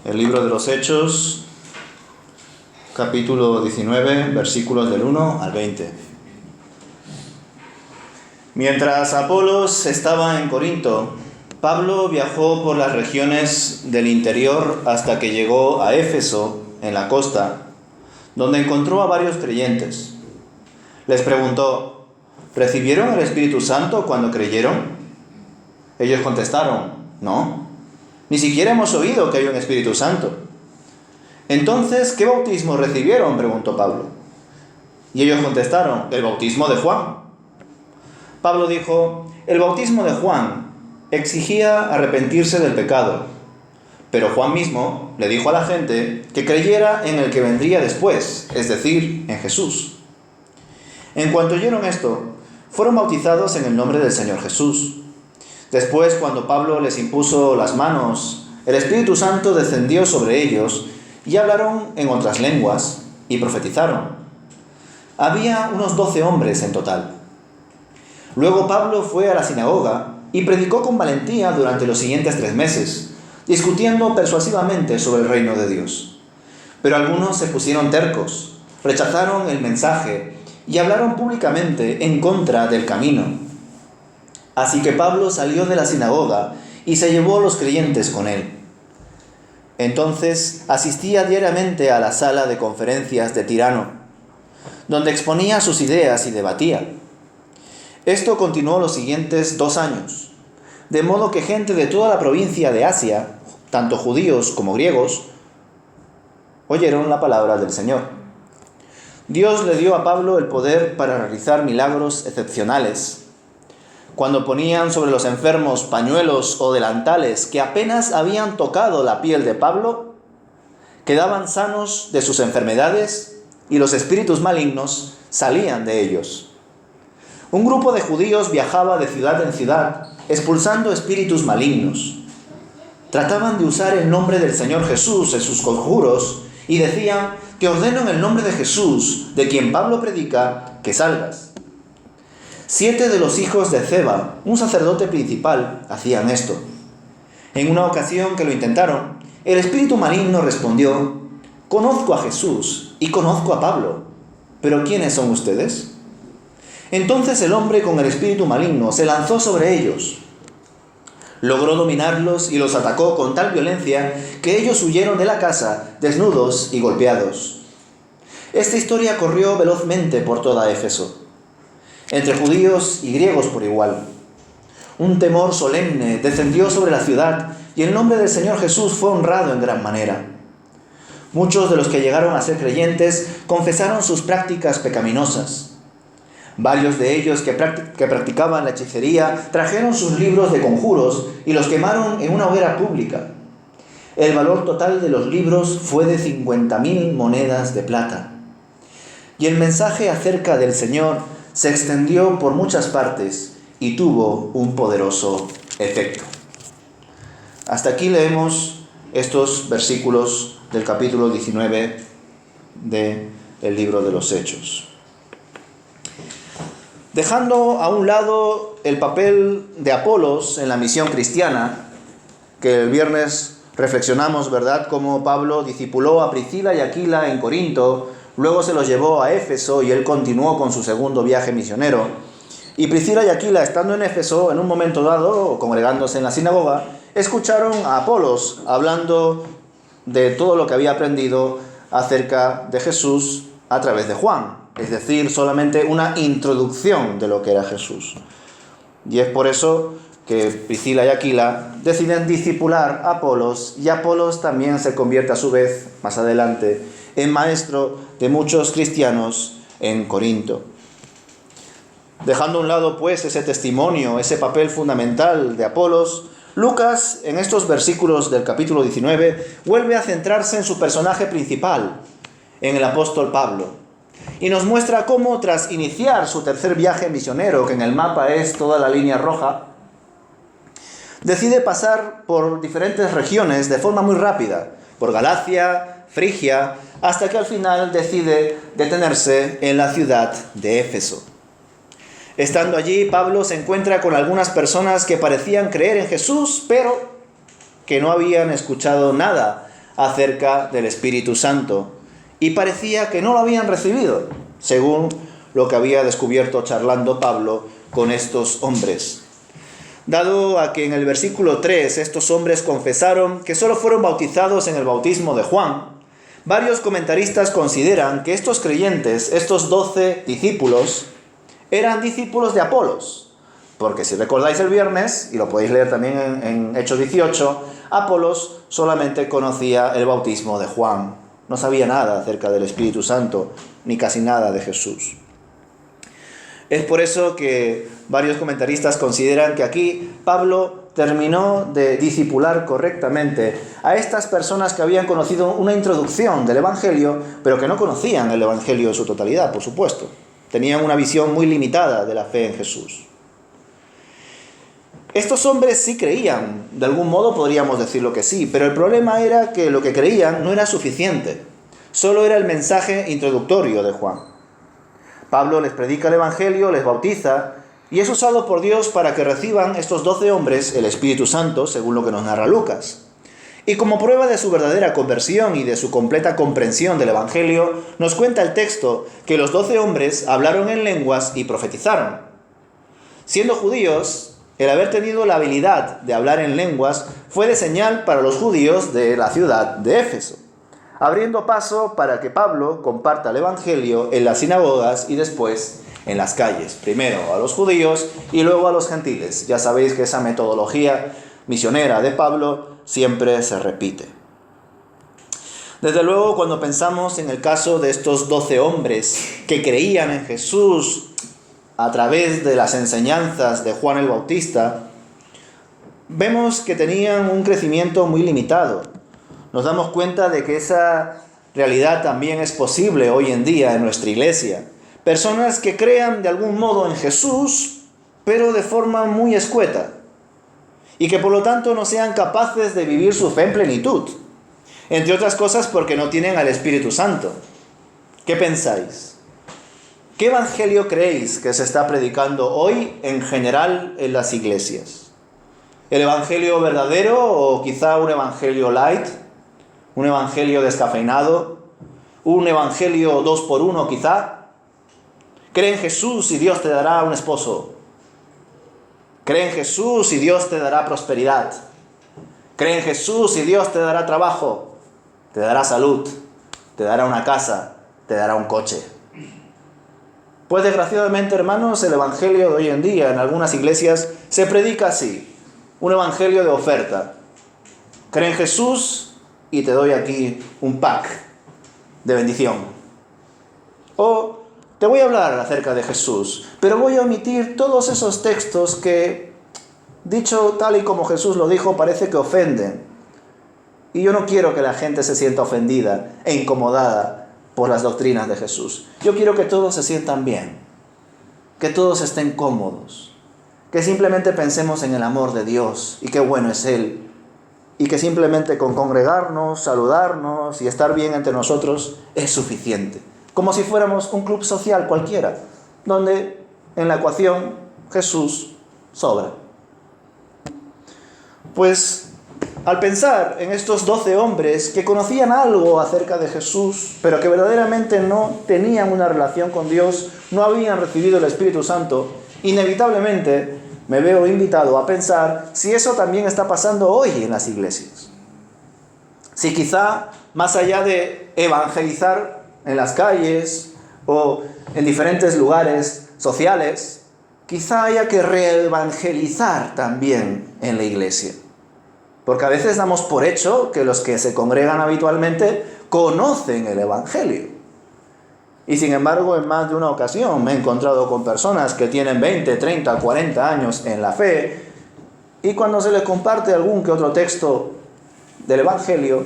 El libro de los Hechos, capítulo 19, versículos del 1 al 20. Mientras Apolos estaba en Corinto, Pablo viajó por las regiones del interior hasta que llegó a Éfeso, en la costa, donde encontró a varios creyentes. Les preguntó: ¿recibieron el Espíritu Santo cuando creyeron? Ellos contestaron: no, ni siquiera hemos oído que hay un Espíritu Santo. Entonces, ¿qué bautismo recibieron?, preguntó Pablo. Y ellos contestaron: el bautismo de Juan. Pablo dijo: el bautismo de Juan exigía arrepentirse del pecado, pero Juan mismo le dijo a la gente que creyera en el que vendría después, es decir, en Jesús. En cuanto oyeron esto, fueron bautizados en el nombre del Señor Jesús. Después, cuando Pablo les impuso las manos, el Espíritu Santo descendió sobre ellos y hablaron en otras lenguas y profetizaron. Había unos 12 hombres en total. Luego Pablo fue a la sinagoga y predicó con valentía durante los siguientes 3 meses, discutiendo persuasivamente sobre el reino de Dios. Pero algunos se pusieron tercos, rechazaron el mensaje y hablaron públicamente en contra del camino. Así que Pablo salió de la sinagoga y se llevó a los creyentes con él. Entonces asistía diariamente a la sala de conferencias de Tirano, donde exponía sus ideas y debatía. Esto continuó los siguientes 2 años, de modo que gente de toda la provincia de Asia, tanto judíos como griegos, oyeron la palabra del Señor. Dios le dio a Pablo el poder para realizar milagros excepcionales. Cuando ponían sobre los enfermos pañuelos o delantales que apenas habían tocado la piel de Pablo, quedaban sanos de sus enfermedades y los espíritus malignos salían de ellos. Un grupo de judíos viajaba de ciudad en ciudad, expulsando espíritus malignos. Trataban de usar el nombre del Señor Jesús en sus conjuros y decían: te ordeno en el nombre de Jesús, de quien Pablo predica, que salgas. 7 de los hijos de Ceba, un sacerdote principal, hacían esto. En una ocasión que lo intentaron, el espíritu maligno respondió: conozco a Jesús y conozco a Pablo, pero ¿quiénes son ustedes? Entonces el hombre con el espíritu maligno se lanzó sobre ellos. Logró dominarlos y los atacó con tal violencia que ellos huyeron de la casa, desnudos y golpeados. Esta historia corrió velozmente por toda Éfeso, entre judíos y griegos por igual. Un temor solemne descendió sobre la ciudad y el nombre del Señor Jesús fue honrado en gran manera. Muchos de los que llegaron a ser creyentes confesaron sus prácticas pecaminosas. Varios de ellos que practicaban la hechicería trajeron sus libros de conjuros y los quemaron en una hoguera pública. El valor total de los libros fue de 50.000 monedas de plata. Y el mensaje acerca del Señor se extendió por muchas partes y tuvo un poderoso efecto. Hasta aquí leemos estos versículos del capítulo 19 del libro de los Hechos. Dejando a un lado el papel de Apolos en la misión cristiana, que el viernes reflexionamos, ¿verdad?, cómo Pablo discipuló a Priscila y Aquila en Corinto, luego se los llevó a Éfeso y él continuó con su segundo viaje misionero. Y Priscila y Aquila, estando en Éfeso, en un momento dado, congregándose en la sinagoga, escucharon a Apolos hablando de todo lo que había aprendido acerca de Jesús a través de Juan. Es decir, solamente una introducción de lo que era Jesús. Y es por eso que Priscila y Aquila deciden discipular a Apolos, y Apolos también se convierte a su vez, más adelante, en maestro de muchos cristianos en Corinto. Dejando a un lado, pues, ese testimonio, ese papel fundamental de Apolos, Lucas, en estos versículos del capítulo 19, vuelve a centrarse en su personaje principal, en el apóstol Pablo. Y nos muestra cómo, tras iniciar su tercer viaje misionero, que en el mapa es toda la línea roja, decide pasar por diferentes regiones de forma muy rápida, por Galacia, Frigia, hasta que al final decide detenerse en la ciudad de Éfeso. Estando allí, Pablo se encuentra con algunas personas que parecían creer en Jesús, pero que no habían escuchado nada acerca del Espíritu Santo y parecía que no lo habían recibido, según lo que había descubierto charlando Pablo con estos hombres. Dado a que en el versículo 3 estos hombres confesaron que solo fueron bautizados en el bautismo de Juan, varios comentaristas consideran que estos creyentes, estos 12 discípulos, eran discípulos de Apolos. Porque si recordáis el viernes, y lo podéis leer también en Hechos 18, Apolos solamente conocía el bautismo de Juan. No sabía nada acerca del Espíritu Santo, ni casi nada de Jesús. Es por eso que varios comentaristas consideran que aquí Pablo terminó de discipular correctamente a estas personas que habían conocido una introducción del Evangelio, pero que no conocían el Evangelio en su totalidad, por supuesto. Tenían una visión muy limitada de la fe en Jesús. Estos hombres sí creían, de algún modo podríamos decirlo que sí, pero el problema era que lo que creían no era suficiente. Solo era el mensaje introductorio de Juan. Pablo les predica el Evangelio, les bautiza, y es usado por Dios para que reciban estos 12 hombres el Espíritu Santo, según lo que nos narra Lucas. Y como prueba de su verdadera conversión y de su completa comprensión del Evangelio, nos cuenta el texto que los 12 hombres hablaron en lenguas y profetizaron. Siendo judíos, el haber tenido la habilidad de hablar en lenguas fue de señal para los judíos de la ciudad de Éfeso, abriendo paso para que Pablo comparta el Evangelio en las sinagogas y después en las calles. Primero a los judíos y luego a los gentiles. Ya sabéis que esa metodología misionera de Pablo siempre se repite. Desde luego, cuando pensamos en el caso de estos 12 hombres que creían en Jesús a través de las enseñanzas de Juan el Bautista, vemos que tenían un crecimiento muy limitado. Nos damos cuenta de que esa realidad también es posible hoy en día en nuestra iglesia. Personas que crean de algún modo en Jesús, pero de forma muy escueta, y que por lo tanto no sean capaces de vivir su fe en plenitud. Entre otras cosas porque no tienen al Espíritu Santo. ¿Qué pensáis? ¿Qué evangelio creéis que se está predicando hoy en general en las iglesias? ¿El evangelio verdadero o quizá un evangelio light? ¿Un evangelio descafeinado? ¿Un evangelio 2x1 quizá? Cree en Jesús y Dios te dará un esposo. Cree en Jesús y Dios te dará prosperidad. Cree en Jesús y Dios te dará trabajo, te dará salud, te dará una casa, te dará un coche. Pues desgraciadamente, hermanos, el evangelio de hoy en día en algunas iglesias se predica así. Un evangelio de oferta. Cree en Jesús y te doy aquí un pack de bendición. O te voy a hablar acerca de Jesús, pero voy a omitir todos esos textos que, dicho tal y como Jesús lo dijo, parece que ofenden. Y yo no quiero que la gente se sienta ofendida e incomodada por las doctrinas de Jesús. Yo quiero que todos se sientan bien, que todos estén cómodos, que simplemente pensemos en el amor de Dios y qué bueno es Él, y que simplemente con congregarnos, saludarnos y estar bien entre nosotros es suficiente. Como si fuéramos un club social cualquiera, donde en la ecuación Jesús sobra. Pues al pensar en estos 12 hombres que conocían algo acerca de Jesús, pero que verdaderamente no tenían una relación con Dios, no habían recibido el Espíritu Santo, inevitablemente me veo invitado a pensar si eso también está pasando hoy en las iglesias. Si quizá, más allá de evangelizar en las calles o en diferentes lugares sociales, quizá haya que reevangelizar también en la iglesia. Porque a veces damos por hecho que los que se congregan habitualmente conocen el Evangelio. Y sin embargo, en más de una ocasión me he encontrado con personas que tienen 20, 30, 40 años en la fe, y cuando se les comparte algún que otro texto del Evangelio,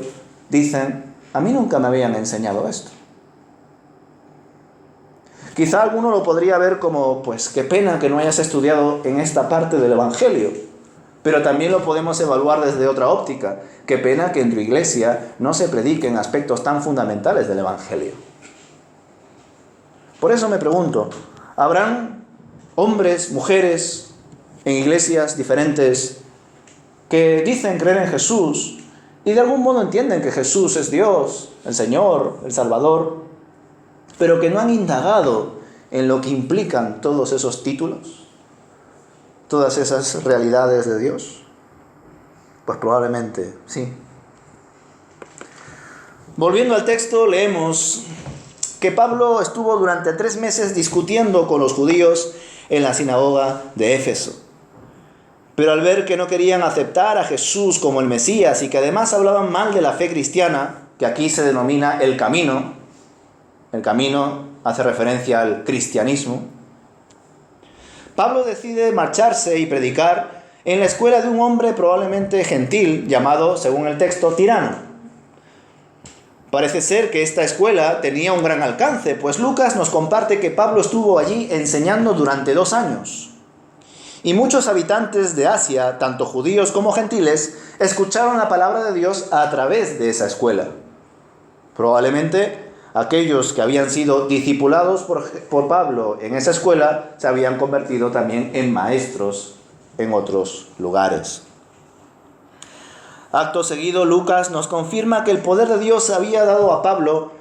dicen: a mí nunca me habían enseñado esto. Quizá alguno lo podría ver como, pues qué pena que no hayas estudiado en esta parte del Evangelio. Pero también lo podemos evaluar desde otra óptica. Qué pena que en tu iglesia no se prediquen aspectos tan fundamentales del Evangelio. Por eso me pregunto, ¿habrán hombres, mujeres en iglesias diferentes que dicen creer en Jesús y de algún modo entienden que Jesús es Dios, el Señor, el Salvador, pero que no han indagado en lo que implican todos esos títulos, todas esas realidades de Dios. Pues probablemente sí. Volviendo al texto, leemos que Pablo estuvo durante 3 meses discutiendo con los judíos en la sinagoga de Éfeso. Pero al ver que no querían aceptar a Jesús como el Mesías y que además hablaban mal de la fe cristiana, que aquí se denomina el camino hace referencia al cristianismo, Pablo decide marcharse y predicar en la escuela de un hombre probablemente gentil llamado, según el texto, Tirano. Parece ser que esta escuela tenía un gran alcance, pues Lucas nos comparte que Pablo estuvo allí enseñando durante 2 años. Y muchos habitantes de Asia, tanto judíos como gentiles, escucharon la palabra de Dios a través de esa escuela. Probablemente aquellos que habían sido discipulados por Pablo en esa escuela se habían convertido también en maestros en otros lugares. Acto seguido, Lucas nos confirma que el poder de Dios había dado a Pablo,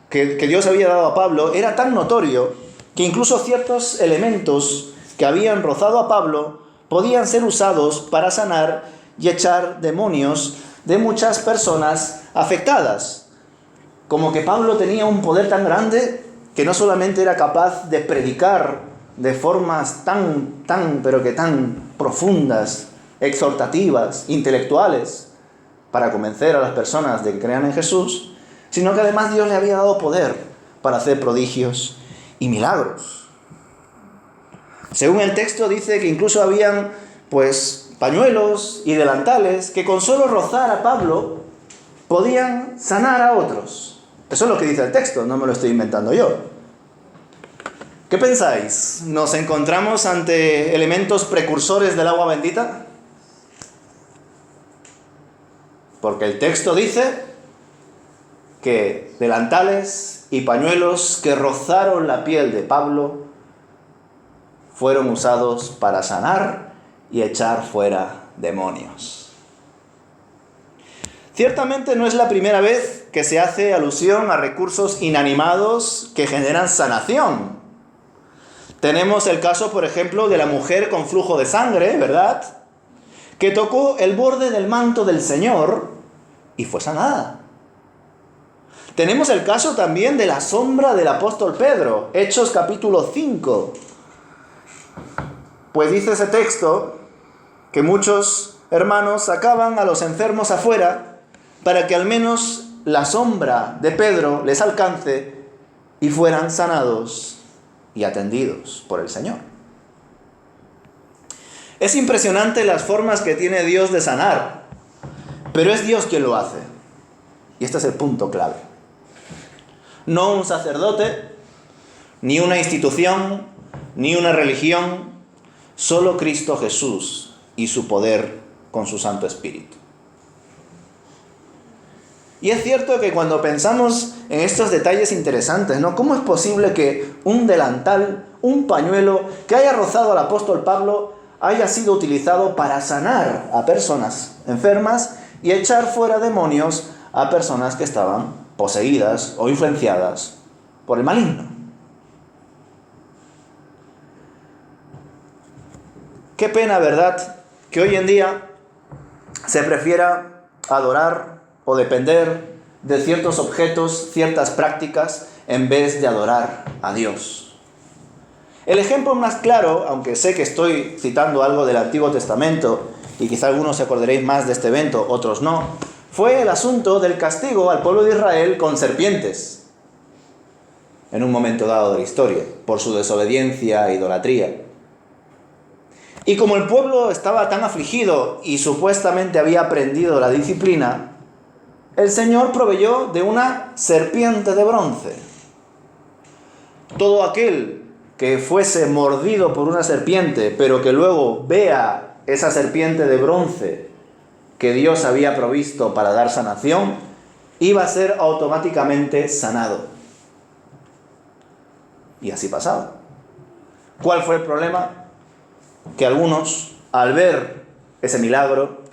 que Dios había dado a Pablo, era tan notorio que incluso ciertos elementos que habían rozado a Pablo podían ser usados para sanar y echar demonios de muchas personas afectadas. Como que Pablo tenía un poder tan grande que no solamente era capaz de predicar de formas tan profundas, exhortativas, intelectuales, para convencer a las personas de que crean en Jesús, sino que además Dios le había dado poder para hacer prodigios y milagros. Según el texto dice que incluso habían pañuelos y delantales que con solo rozar a Pablo podían sanar a otros. Eso es lo que dice el texto, no me lo estoy inventando yo. ¿Qué pensáis? ¿Nos encontramos ante elementos precursores del agua bendita? Porque el texto dice que delantales y pañuelos que rozaron la piel de Pablo fueron usados para sanar y echar fuera demonios. Ciertamente no es la primera vez que se hace alusión a recursos inanimados que generan sanación. Tenemos el caso, por ejemplo, de la mujer con flujo de sangre, ¿verdad?, que tocó el borde del manto del Señor y fue sanada. Tenemos el caso también de la sombra del apóstol Pedro, Hechos capítulo 5. Pues dice ese texto que muchos hermanos sacaban a los enfermos afuera para que al menos la sombra de Pedro les alcance y fueran sanados y atendidos por el Señor. Es impresionante las formas que tiene Dios de sanar, pero es Dios quien lo hace. Y este es el punto clave. No un sacerdote, ni una institución, ni una religión, solo Cristo Jesús y su poder con su Santo Espíritu. Y es cierto que cuando pensamos en estos detalles interesantes, ¿no? ¿Cómo es posible que un delantal, un pañuelo que haya rozado al apóstol Pablo haya sido utilizado para sanar a personas enfermas y echar fuera demonios a personas que estaban poseídas o influenciadas por el maligno? Qué pena, ¿verdad?, que hoy en día se prefiera adorar o depender de ciertos objetos, ciertas prácticas, en vez de adorar a Dios. El ejemplo más claro, aunque sé que estoy citando algo del Antiguo Testamento, y quizá algunos se acordaréis más de este evento, otros no, fue el asunto del castigo al pueblo de Israel con serpientes, en un momento dado de la historia, por su desobediencia e idolatría. Y como el pueblo estaba tan afligido y supuestamente había aprendido la disciplina, el Señor proveyó de una serpiente de bronce. Todo aquel que fuese mordido por una serpiente, pero que luego vea esa serpiente de bronce que Dios había provisto para dar sanación, iba a ser automáticamente sanado. Y así pasaba. ¿Cuál fue el problema? Que algunos, al ver ese milagro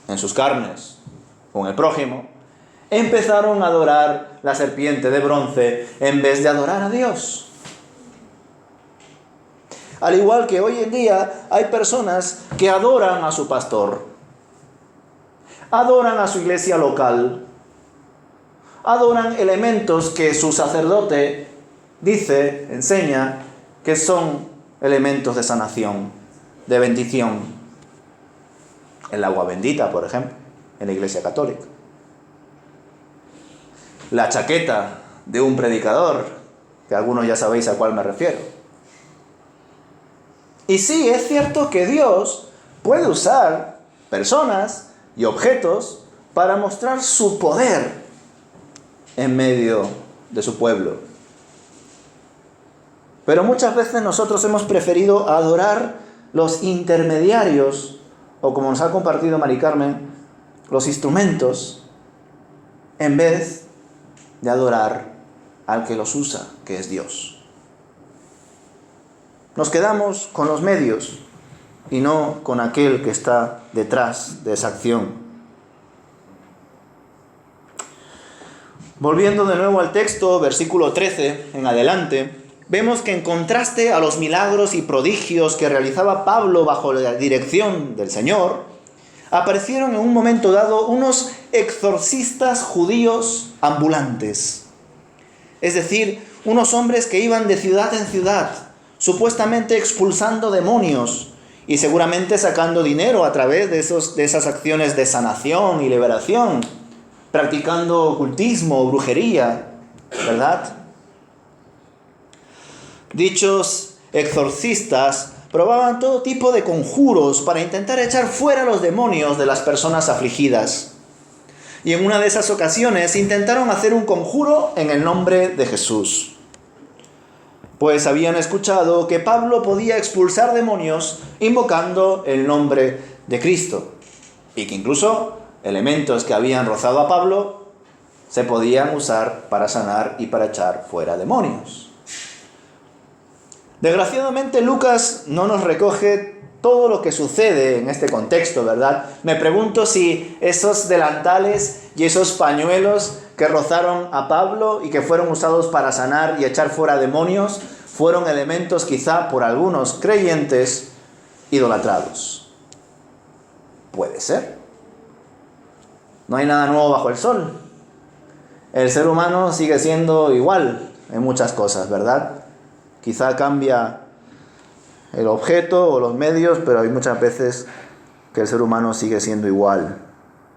en sus carnes con el prójimo, empezaron a adorar la serpiente de bronce en vez de adorar a Dios. Al igual que hoy en día hay personas que adoran a su pastor, adoran a su iglesia local, adoran elementos que su sacerdote dice, enseña, que son elementos de sanación, de bendición. El agua bendita, por ejemplo, en la iglesia católica. La chaqueta de un predicador, que algunos ya sabéis a cuál me refiero. Y sí, es cierto que Dios puede usar personas y objetos para mostrar su poder en medio de su pueblo. Pero muchas veces nosotros hemos preferido adorar los intermediarios, o como nos ha compartido Mari Carmen, los instrumentos, en vez de adorar al que los usa, que es Dios. Nos quedamos con los medios y no con aquel que está detrás de esa acción. Volviendo de nuevo al texto, versículo 13 en adelante, vemos que en contraste a los milagros y prodigios que realizaba Pablo bajo la dirección del Señor, aparecieron en un momento dado unos exorcistas judíos ambulantes. Es decir, unos hombres que iban de ciudad en ciudad, supuestamente expulsando demonios y seguramente sacando dinero a través de esas acciones de sanación y liberación, practicando ocultismo o brujería, ¿verdad? Dichos exorcistas probaban todo tipo de conjuros para intentar echar fuera los demonios de las personas afligidas. Y en una de esas ocasiones intentaron hacer un conjuro en el nombre de Jesús. Pues habían escuchado que Pablo podía expulsar demonios invocando el nombre de Cristo. Y que incluso elementos que habían rozado a Pablo se podían usar para sanar y para echar fuera demonios. Desgraciadamente Lucas no nos recoge todo lo que sucede en este contexto, ¿verdad? Me pregunto si esos delantales y esos pañuelos que rozaron a Pablo y que fueron usados para sanar y echar fuera demonios fueron elementos quizá por algunos creyentes idolatrados. Puede ser. No hay nada nuevo bajo el sol. El ser humano sigue siendo igual en muchas cosas, ¿verdad? Quizá cambia el objeto o los medios, pero hay muchas veces que el ser humano sigue siendo igual.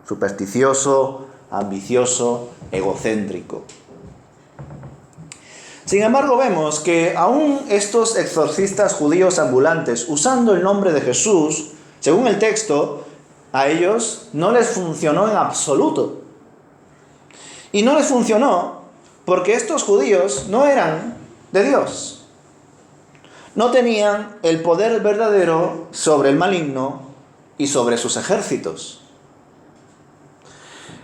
Supersticioso, ambicioso, egocéntrico. Sin embargo, vemos que aún estos exorcistas judíos ambulantes, usando el nombre de Jesús, según el texto, a ellos no les funcionó en absoluto. Y no les funcionó porque estos judíos no eran de Dios. No tenían el poder verdadero sobre el maligno y sobre sus ejércitos.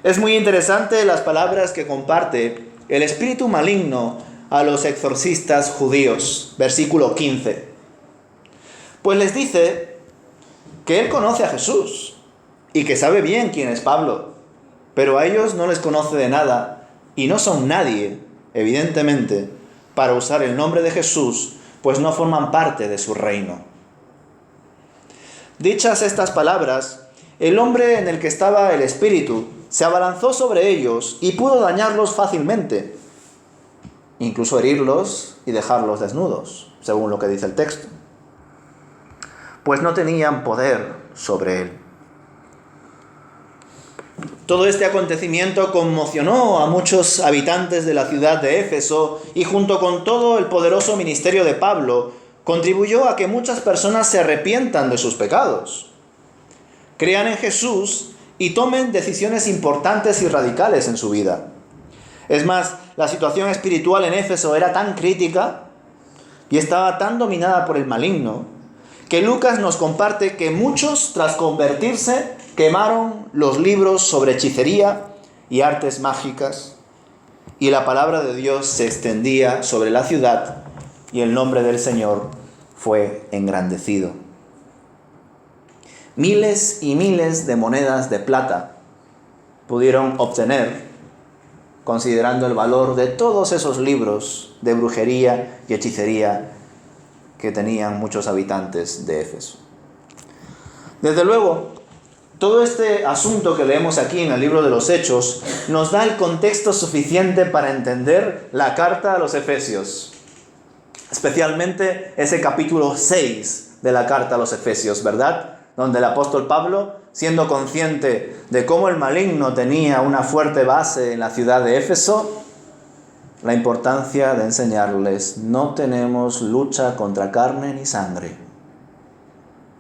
Es muy interesante las palabras que comparte el espíritu maligno a los exorcistas judíos. Versículo 15. Pues les dice que él conoce a Jesús y que sabe bien quién es Pablo, pero a ellos no les conoce de nada y no son nadie, evidentemente, para usar el nombre de Jesús, pues no forman parte de su reino. Dichas estas palabras, el hombre en el que estaba el espíritu se abalanzó sobre ellos y pudo dañarlos fácilmente, incluso herirlos y dejarlos desnudos, según lo que dice el texto, pues no tenían poder sobre él. Todo este acontecimiento conmocionó a muchos habitantes de la ciudad de Éfeso y junto con todo el poderoso ministerio de Pablo, contribuyó a que muchas personas se arrepientan de sus pecados, crean en Jesús y tomen decisiones importantes y radicales en su vida. Es más, la situación espiritual en Éfeso era tan crítica y estaba tan dominada por el maligno que Lucas nos comparte que muchos, tras convertirse, quemaron los libros sobre hechicería y artes mágicas, y la palabra de Dios se extendía sobre la ciudad y el nombre del Señor fue engrandecido. Miles y miles de monedas de plata pudieron obtener, considerando el valor de todos esos libros de brujería y hechicería que tenían muchos habitantes de Éfeso. Desde luego, todo este asunto que leemos aquí en el libro de los Hechos nos da el contexto suficiente para entender la carta a los Efesios, especialmente ese capítulo 6 de la carta a los Efesios, ¿verdad? Donde el apóstol Pablo, siendo consciente de cómo el maligno tenía una fuerte base en la ciudad de Éfeso, la importancia de enseñarles: no tenemos lucha contra carne ni sangre,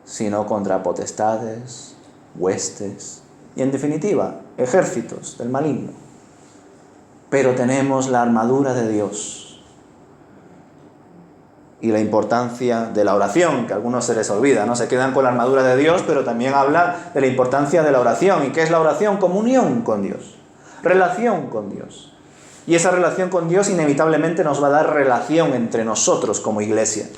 sino contra potestades, huestes y, en definitiva, ejércitos del maligno. Pero tenemos la armadura de Dios. Y la importancia de la oración, que a algunos se les olvida, ¿no? Se quedan con la armadura de Dios, pero también habla de la importancia de la oración. ¿Y qué es la oración? Comunión con Dios, relación con Dios. Y esa relación con Dios inevitablemente nos va a dar relación entre nosotros como iglesia.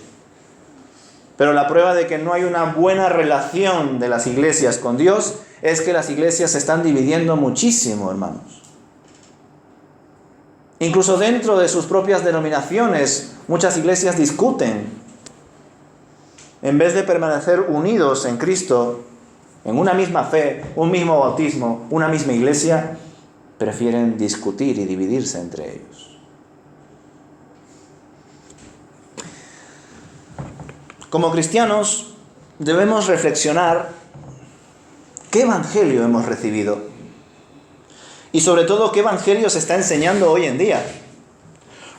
Pero la prueba de que no hay una buena relación de las iglesias con Dios es que las iglesias se están dividiendo muchísimo, hermanos. Incluso dentro de sus propias denominaciones, muchas iglesias discuten. En vez de permanecer unidos en Cristo, en una misma fe, un mismo bautismo, una misma iglesia, prefieren discutir y dividirse entre ellos. Como cristianos, debemos reflexionar qué evangelio hemos recibido. Y sobre todo, ¿qué evangelio se está enseñando hoy en día?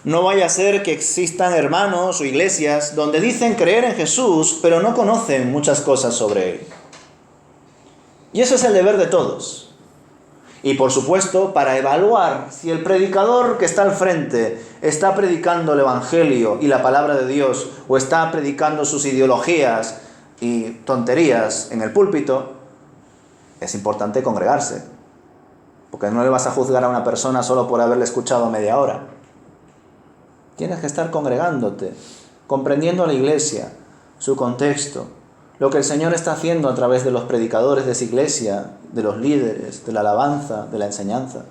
No vaya a ser que existan hermanos o iglesias donde dicen creer en Jesús, pero no conocen muchas cosas sobre Él. Y eso es el deber de todos. Y por supuesto, para evaluar si el predicador que está al frente está predicando el evangelio y la palabra de Dios, o está predicando sus ideologías y tonterías en el púlpito, es importante congregarse. Porque no le vas a juzgar a una persona solo por haberle escuchado media hora. Tienes que estar congregándote, comprendiendo a la iglesia, su contexto, lo que el Señor está haciendo a través de los predicadores de esa iglesia, de los líderes, de la alabanza, de la enseñanza.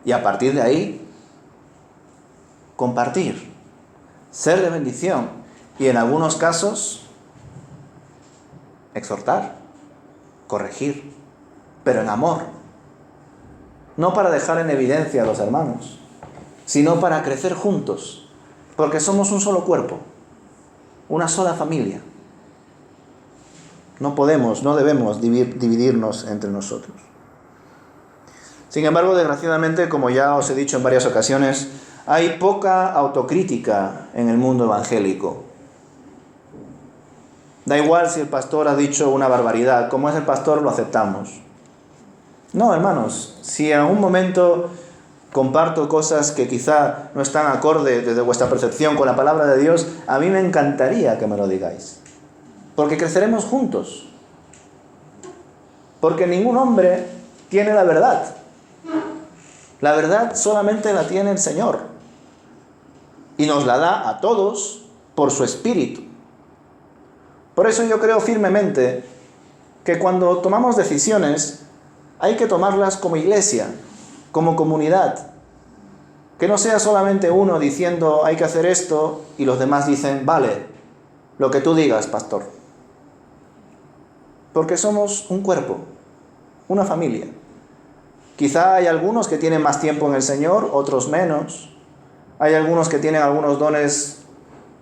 Y a partir de ahí, compartir, ser de bendición y en algunos casos, exhortar, corregir, pero en amor. No para dejar en evidencia a los hermanos, sino para crecer juntos, porque somos un solo cuerpo, una sola familia. No podemos, no debemos dividirnos entre nosotros. Sin embargo, desgraciadamente, como ya os he dicho en varias ocasiones, hay poca autocrítica en el mundo evangélico. Da igual si el pastor ha dicho una barbaridad, como es el pastor lo aceptamos. No, hermanos, si en algún momento comparto cosas que quizá no están acorde desde vuestra percepción con la palabra de Dios, a mí me encantaría que me lo digáis. Porque creceremos juntos. Porque ningún hombre tiene la verdad. La verdad solamente la tiene el Señor. Y nos la da a todos por su Espíritu. Por eso yo creo firmemente que cuando tomamos decisiones, hay que tomarlas como iglesia, como comunidad. Que no sea solamente uno diciendo hay que hacer esto y los demás dicen vale, lo que tú digas, pastor. Porque somos un cuerpo, una familia. Quizá hay algunos que tienen más tiempo en el Señor, otros menos. Hay algunos que tienen algunos dones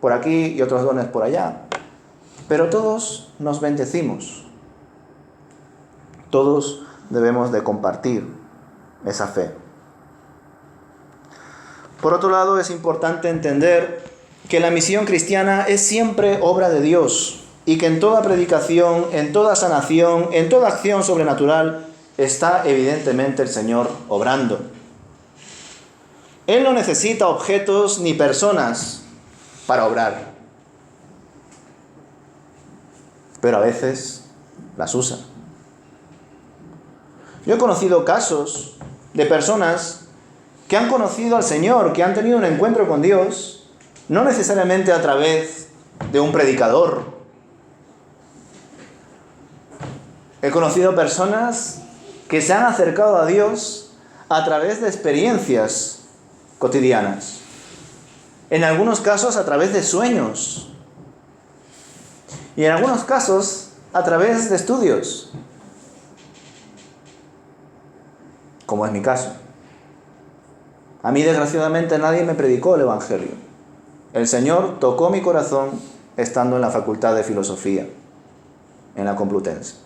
por aquí y otros dones por allá. Pero todos nos bendecimos. Todos debemos de compartir esa fe. Por otro lado, es importante entender que la misión cristiana es siempre obra de Dios y que en toda predicación, en toda sanación, en toda acción sobrenatural está evidentemente el Señor obrando. Él no necesita objetos ni personas para obrar, pero a veces las usa. Yo he conocido casos de personas que han conocido al Señor, que han tenido un encuentro con Dios, no necesariamente a través de un predicador. He conocido personas que se han acercado a Dios a través de experiencias cotidianas. En algunos casos a través de sueños. Y en algunos casos a través de estudios. Como es mi caso. A mí, desgraciadamente, nadie me predicó el Evangelio. El Señor tocó mi corazón estando en la Facultad de Filosofía, en la Complutense.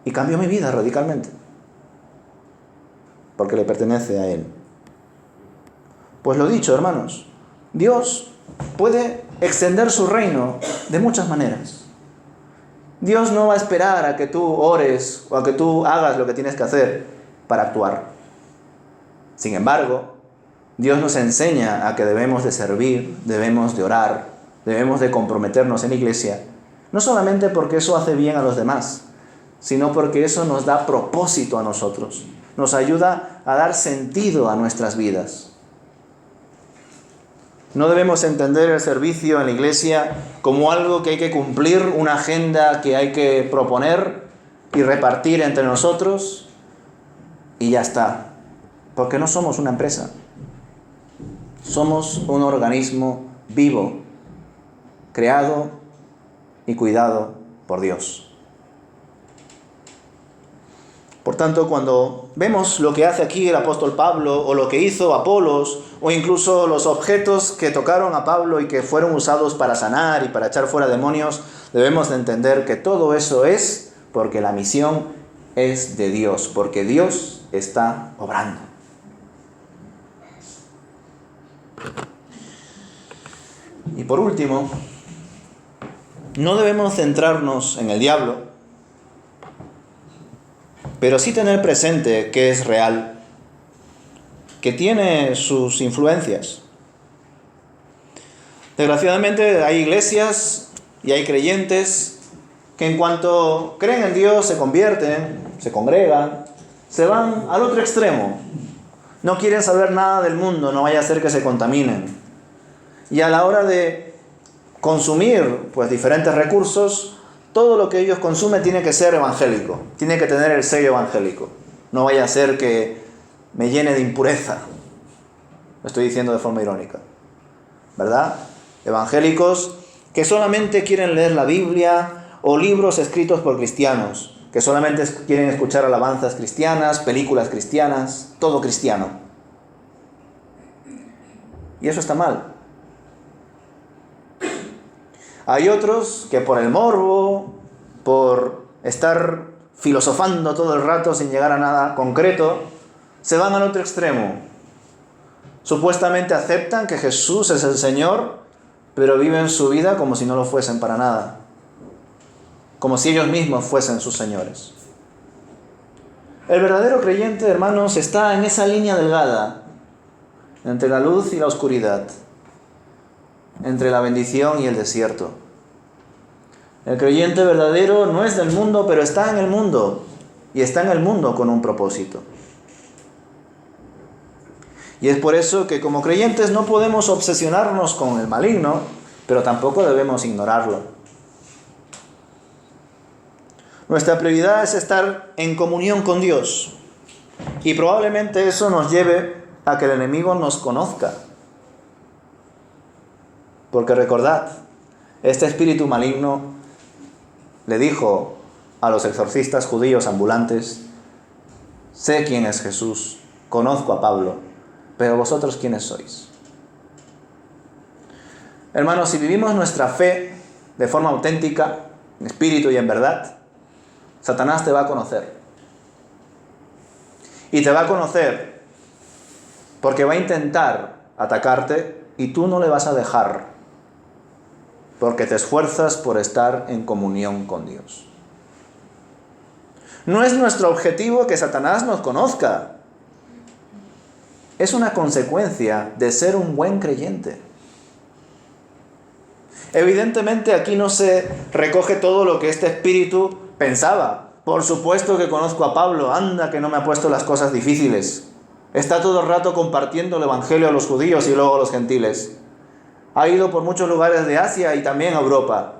Y cambió mi vida radicalmente. Porque le pertenece a Él. Pues lo dicho, hermanos, Dios puede extender su reino de muchas maneras. Dios no va a esperar a que tú ores o a que tú hagas lo que tienes que hacer para actuar. Sin embargo, Dios nos enseña a que debemos de servir, debemos de orar, debemos de comprometernos en la iglesia, no solamente porque eso hace bien a los demás, sino porque eso nos da propósito a nosotros, nos ayuda a dar sentido a nuestras vidas. No debemos entender el servicio en la iglesia como algo que hay que cumplir, una agenda que hay que proponer y repartir entre nosotros y ya está. Porque no somos una empresa. Somos un organismo vivo, creado y cuidado por Dios. Por tanto, cuando vemos lo que hace aquí el apóstol Pablo, o lo que hizo Apolos, o incluso los objetos que tocaron a Pablo y que fueron usados para sanar y para echar fuera demonios, debemos de entender que todo eso es porque la misión es de Dios, porque Dios está obrando. Y por último, no debemos centrarnos en el diablo, pero sí tener presente que es real, que tiene sus influencias. Desgraciadamente hay iglesias y hay creyentes que en cuanto creen en Dios se convierten, se congregan, se van al otro extremo. No quieren saber nada del mundo, no vaya a ser que se contaminen. Y a la hora de consumir diferentes recursos, todo lo que ellos consumen tiene que ser evangélico, tiene que tener el sello evangélico. No vaya a ser que me llene de impureza. Lo estoy diciendo de forma irónica, ¿verdad? Evangélicos que solamente quieren leer la Biblia o libros escritos por cristianos, que solamente quieren escuchar alabanzas cristianas, películas cristianas, todo cristiano. Y eso está mal. Hay otros que por el morbo, por estar filosofando todo el rato sin llegar a nada concreto, se van al otro extremo. Supuestamente aceptan que Jesús es el Señor, pero viven su vida como si no lo fuesen para nada. Como si ellos mismos fuesen sus señores. El verdadero creyente, hermanos, está en esa línea delgada entre la luz y la oscuridad, entre la bendición y el desierto. El creyente verdadero no es del mundo, pero está en el mundo, y está en el mundo con un propósito. Y es por eso que como creyentes no podemos obsesionarnos con el maligno, pero tampoco debemos ignorarlo. Nuestra prioridad es estar en comunión con Dios, y probablemente eso nos lleve a que el enemigo nos conozca. Porque recordad, este espíritu maligno le dijo a los exorcistas judíos ambulantes: sé quién es Jesús, conozco a Pablo, pero vosotros ¿quiénes sois? Hermanos, si vivimos nuestra fe de forma auténtica, en espíritu y en verdad, Satanás te va a conocer. Y te va a conocer porque va a intentar atacarte y tú no le vas a dejar, porque te esfuerzas por estar en comunión con Dios. No es nuestro objetivo que Satanás nos conozca. Es una consecuencia de ser un buen creyente. Evidentemente aquí no se recoge todo lo que este espíritu pensaba. Por supuesto que conozco a Pablo, anda que no me ha puesto las cosas difíciles. Está todo el rato compartiendo el evangelio a los judíos y luego a los gentiles. Ha ido por muchos lugares de Asia y también a Europa.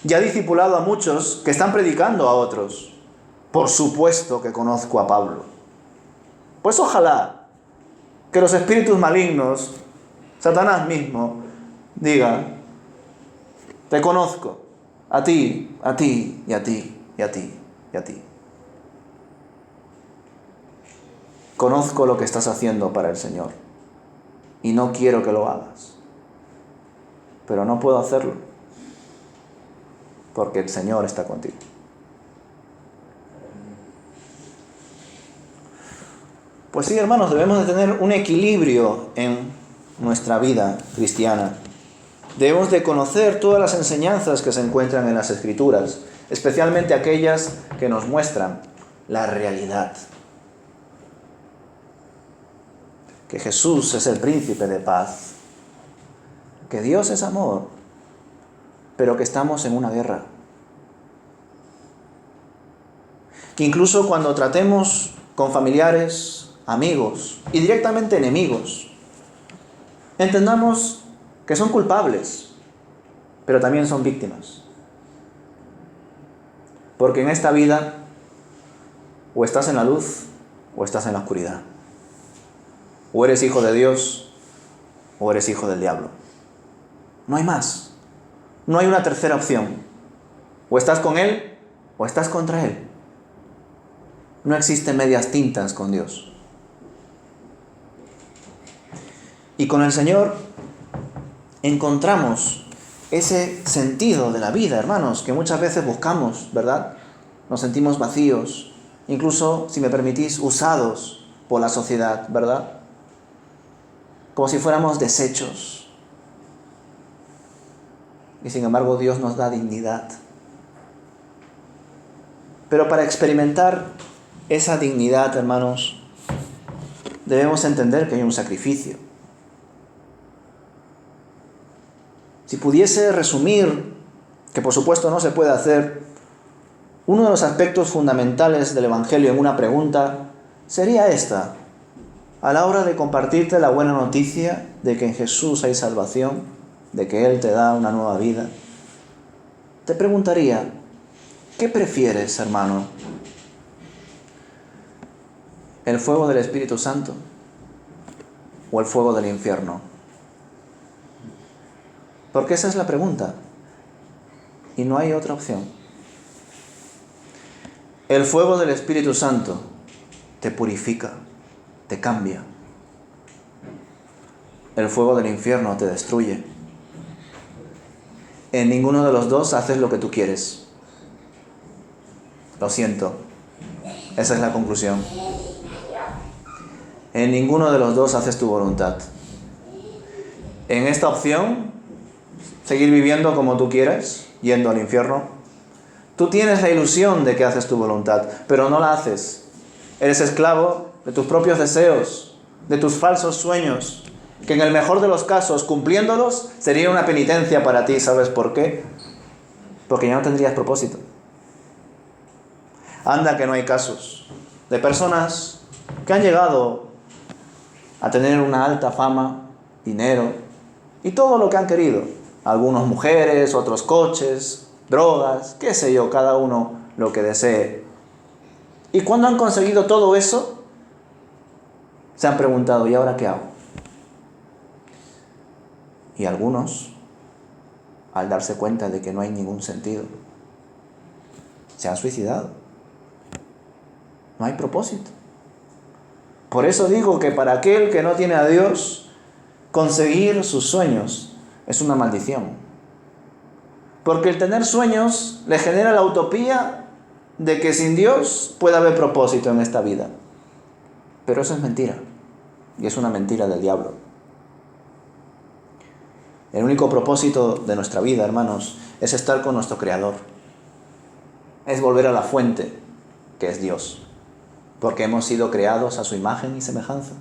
Y ha discipulado a muchos que están predicando a otros. Por supuesto que conozco a Pablo. Pues ojalá que los espíritus malignos, Satanás mismo, diga: te conozco, a ti, a ti, y a ti, y a ti, y a ti. Conozco lo que estás haciendo para el Señor y no quiero que lo hagas. Pero no puedo hacerlo porque el Señor está contigo. Pues sí, hermanos, debemos de tener un equilibrio en nuestra vida cristiana. Debemos de conocer todas las enseñanzas que se encuentran en las Escrituras, especialmente aquellas que nos muestran la realidad. Que Jesús es el príncipe de paz, que Dios es amor, pero que estamos en una guerra. Que incluso cuando tratemos con familiares, amigos y directamente enemigos, entendamos que son culpables, pero también son víctimas. Porque en esta vida o estás en la luz o estás en la oscuridad. O eres hijo de Dios o eres hijo del diablo. No hay más. No hay una tercera opción. O estás con Él o estás contra Él. No existen medias tintas con Dios. Y con el Señor encontramos ese sentido de la vida, hermanos, que muchas veces buscamos, ¿verdad? Nos sentimos vacíos, incluso, si me permitís, usados por la sociedad, ¿verdad? Como si fuéramos desechos. Y sin embargo Dios nos da dignidad. Pero para experimentar esa dignidad, hermanos, debemos entender que hay un sacrificio. Si pudiese resumir, que por supuesto no se puede hacer, uno de los aspectos fundamentales del Evangelio en una pregunta, sería esta: a la hora de compartirte la buena noticia de que en Jesús hay salvación, de que Él te da una nueva vida, te preguntaría: ¿qué prefieres, hermano? ¿El fuego del Espíritu Santo o el fuego del infierno? Porque esa es la pregunta y no hay otra opción. El fuego del Espíritu Santo te purifica, te cambia. El fuego del infierno te destruye. En ninguno de los dos haces lo que tú quieres. Lo siento. Esa es la conclusión. En ninguno de los dos haces tu voluntad. En esta opción, seguir viviendo como tú quieras, yendo al infierno, tú tienes la ilusión de que haces tu voluntad, pero no la haces. Eres esclavo de tus propios deseos, de tus falsos sueños, que en el mejor de los casos, cumpliéndolos, sería una penitencia para ti. ¿Sabes por qué? Porque ya no tendrías propósito. Anda que no hay casos de personas que han llegado a tener una alta fama, dinero y todo lo que han querido. Algunos mujeres, otros coches, drogas, qué sé yo, cada uno lo que desee. Y cuando han conseguido todo eso, se han preguntado: ¿y ahora qué hago? Y algunos, al darse cuenta de que no hay ningún sentido, se han suicidado. No hay propósito. Por eso digo que para aquel que no tiene a Dios, conseguir sus sueños es una maldición. Porque el tener sueños le genera la utopía de que sin Dios puede haber propósito en esta vida. Pero eso es mentira. Y es una mentira del diablo. El único propósito de nuestra vida, hermanos, es estar con nuestro Creador. Es volver a la fuente, que es Dios. Porque hemos sido creados a su imagen y semejanza.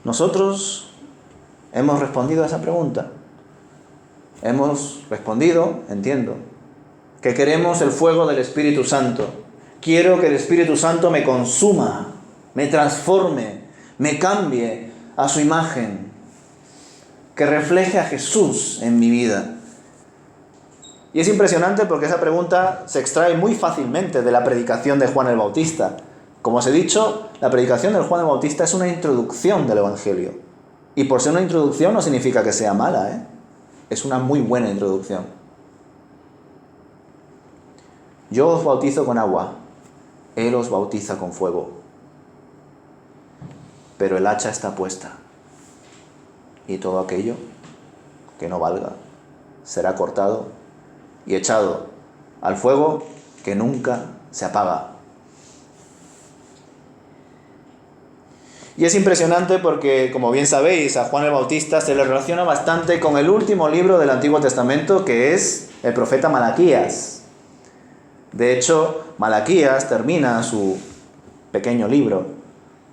Nosotros hemos respondido a esa pregunta. Hemos respondido, entiendo, que queremos el fuego del Espíritu Santo. Quiero que el Espíritu Santo me consuma, me transforme, me cambie a su imagen, que refleje a Jesús en mi vida. Y es impresionante porque esa pregunta se extrae muy fácilmente de la predicación de Juan el Bautista. Como os he dicho, la predicación de Juan el Bautista es una introducción del Evangelio. Y por ser una introducción no significa que sea mala, ¿eh? Es una muy buena introducción. Yo os bautizo con agua, Él os bautiza con fuego. Pero el hacha está puesta, y todo aquello que no valga será cortado y echado al fuego que nunca se apaga. Y es impresionante porque, como bien sabéis, a Juan el Bautista se le relaciona bastante con el último libro del Antiguo Testamento, que es el profeta Malaquías. De hecho, Malaquías termina su pequeño libro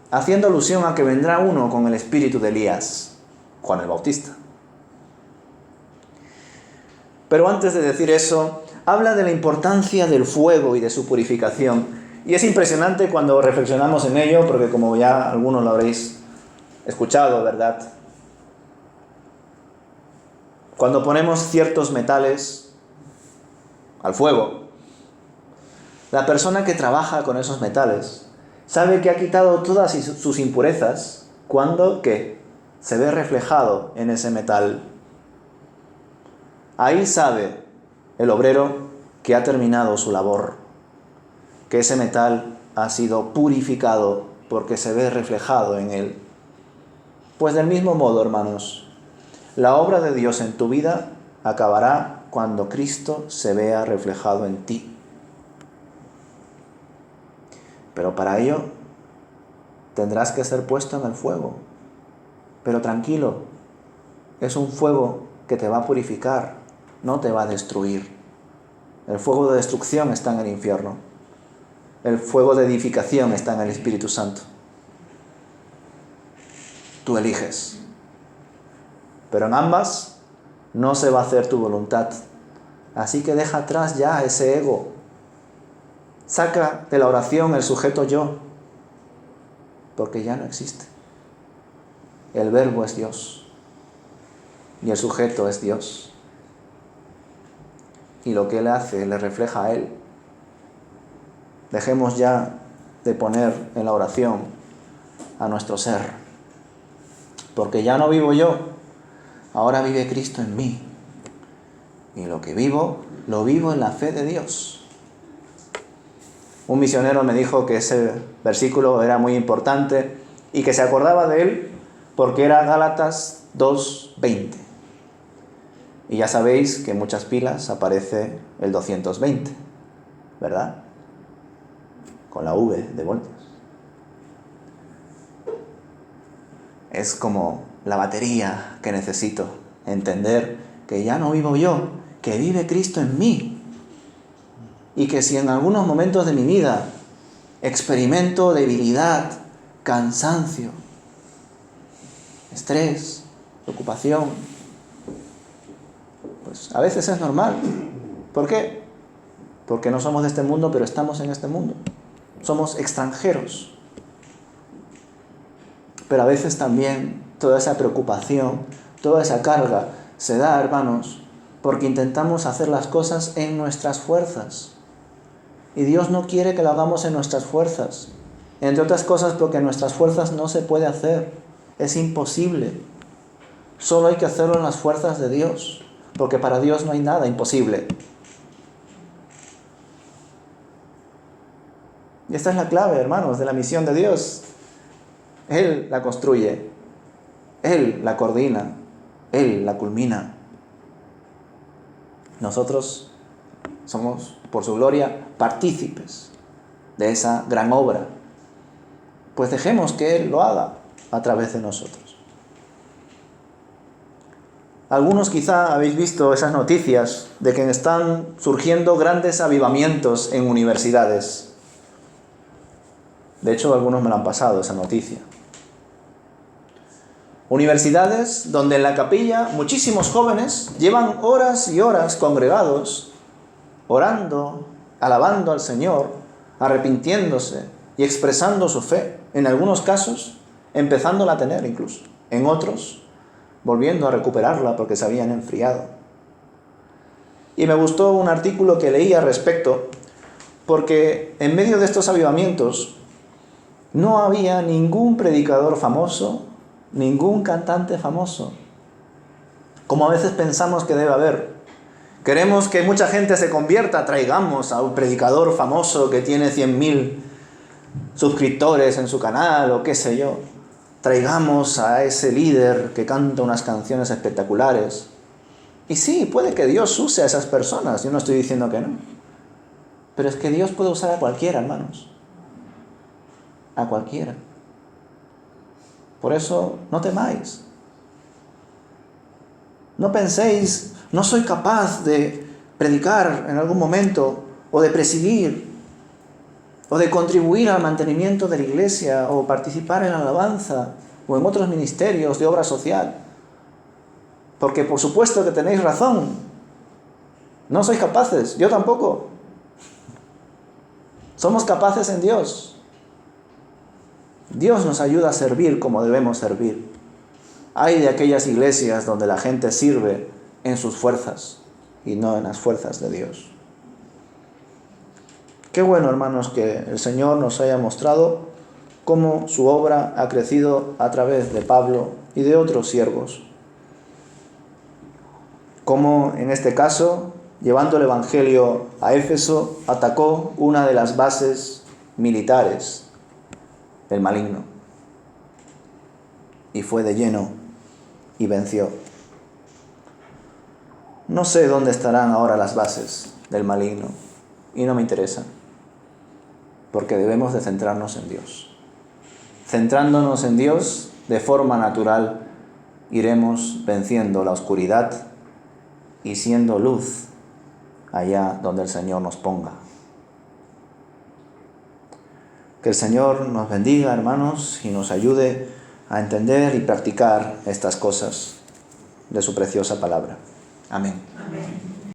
haciendo alusión a que vendrá uno con el espíritu de Elías, Juan el Bautista. Pero antes de decir eso, habla de la importancia del fuego y de su purificación. Y es impresionante cuando reflexionamos en ello, porque como ya algunos lo habréis escuchado, ¿verdad? Cuando ponemos ciertos metales al fuego, la persona que trabaja con esos metales sabe que ha quitado todas sus impurezas cuando, ¿qué? Se ve reflejado en ese metal. Ahí sabe el obrero que ha terminado su labor, que ese metal ha sido purificado porque se ve reflejado en él. Pues del mismo modo, hermanos, la obra de Dios en tu vida acabará cuando Cristo se vea reflejado en ti. Pero para ello tendrás que ser puesto en el fuego. Pero tranquilo, es un fuego que te va a purificar, no te va a destruir. El fuego de destrucción está en el infierno. El fuego de edificación está en el Espíritu Santo. Tú eliges. Pero en ambas no se va a hacer tu voluntad. Así que deja atrás ya ese ego. Saca de la oración el sujeto yo, porque ya no existe. El verbo es Dios y el sujeto es Dios. Y lo que Él hace le refleja a Él. Dejemos ya de poner en la oración a nuestro ser, porque ya no vivo yo, ahora vive Cristo en mí. Y lo que vivo, lo vivo en la fe de Dios. Un misionero me dijo que ese versículo era muy importante y que se acordaba de él porque era Gálatas 2:20. Y ya sabéis que en muchas pilas aparece el 220, ¿verdad? Con la V de voltios. Es como la batería que necesito, entender que ya no vivo yo, que vive Cristo en mí. Y que si en algunos momentos de mi vida experimento debilidad, cansancio, estrés, preocupación, pues a veces es normal. ¿Por qué? Porque no somos de este mundo, pero estamos en este mundo. Somos extranjeros. Pero a veces también toda esa preocupación, toda esa carga se da, hermanos, porque intentamos hacer las cosas en nuestras fuerzas. Y Dios no quiere que lo hagamos en nuestras fuerzas. Entre otras cosas porque en nuestras fuerzas no se puede hacer. Es imposible. Solo hay que hacerlo en las fuerzas de Dios. Porque para Dios no hay nada imposible. Y esta es la clave, hermanos, de la misión de Dios. Él la construye. Él la coordina. Él la culmina. Nosotros somos, por su gloria, partícipes de esa gran obra. Pues dejemos que Él lo haga a través de nosotros. Algunos quizá habéis visto esas noticias de que están surgiendo grandes avivamientos en universidades. De hecho, algunos me lo han pasado esa noticia. Universidades donde en la capilla muchísimos jóvenes llevan horas y horas congregados, orando, alabando al Señor, arrepintiéndose y expresando su fe. En algunos casos, empezándola a tener incluso. En otros, volviendo a recuperarla porque se habían enfriado. Y me gustó un artículo que leí al respecto, porque en medio de estos avivamientos no había ningún predicador famoso, ningún cantante famoso, como a veces pensamos que debe haber. Queremos que mucha gente se convierta, traigamos a un predicador famoso que tiene 100.000 suscriptores en su canal o qué sé yo. Traigamos a ese líder que canta unas canciones espectaculares. Y sí, puede que Dios use a esas personas, yo no estoy diciendo que no. Pero es que Dios puede usar a cualquiera, hermanos. A cualquiera. Por eso, no temáis. No penséis, no soy capaz de predicar en algún momento, o de presidir, o de contribuir al mantenimiento de la iglesia, o participar en la alabanza, o en otros ministerios de obra social. Porque por supuesto que tenéis razón. No sois capaces, yo tampoco. Somos capaces en Dios. Dios nos ayuda a servir como debemos servir. Hay de aquellas iglesias donde la gente sirve en sus fuerzas y no en las fuerzas de Dios. Qué bueno, hermanos, que el Señor nos haya mostrado cómo su obra ha crecido a través de Pablo y de otros siervos. Cómo, en este caso, llevando el Evangelio a Éfeso, atacó una de las bases militares del maligno. Y fue de lleno y venció. No sé dónde estarán ahora las bases del maligno y no me interesan, porque debemos de centrarnos en Dios. Centrándonos en Dios, de forma natural, iremos venciendo la oscuridad y siendo luz allá donde el Señor nos ponga. Que el Señor nos bendiga, hermanos, y nos ayude a entender y practicar estas cosas de su preciosa palabra. Amén. Amén.